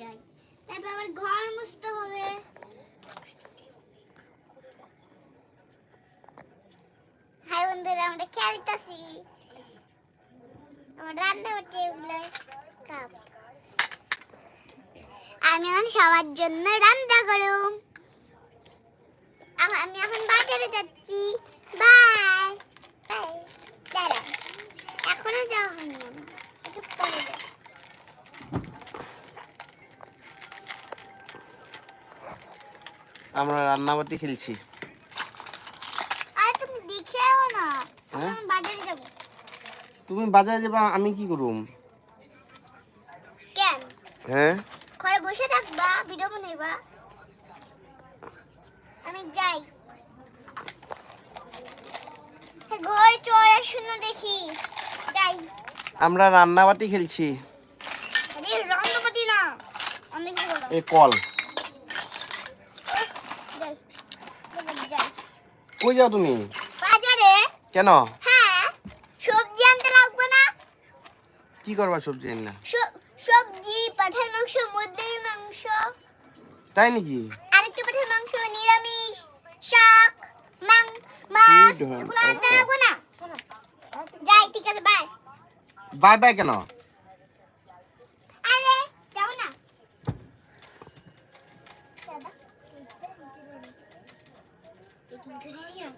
যাই, তারপর আবার ঘর মুছতে হবে। হাই বন্ধুরা, আমরা খেলতেছি। আমার রান্না টেবিলে কাপ, আমি এখন সবার জন্য রান্না করুম। আমি এখন বাজারে যাচ্ছি। Bye bye. দাঁড়া, এখনো যাওয়া হয়নি, একটু পরে যাই। আমরা রান্নাবাটি খেলছি। আরে তুমি দেখেও না, আমি বাজারে যাব। তুমি বাজারে যাবা, আমি কি করুম? কেন? হ্যাঁ, ঘরে বসে থাকবা, ভিডিও বানাইবা? আমি যাই। ঘর চড়ার শুনে দেখি যাই। আমরা রান্নাবাটি খেলছি। আরে রান্নাবাটি না, অনেক বড়। এ কল। যাই, যাই। কই যাও তুমি? বাজারে। কেন? হ্যাঁ, সবজি আনতে লাগবে না? কি করবা সবজি এনে? সবজি, পাঠার মাংস, মুরগির মাংস। তাই নাকি? আরেকটা পাঠার মাংস, নিরামিষ, শাক, মাছ, এগুলো আনতে লাগবে না? যাই, ঠিক আছে, বাই। বাই বাই কেন? আরে যাও না। দাদা, পেকিং করে দিও।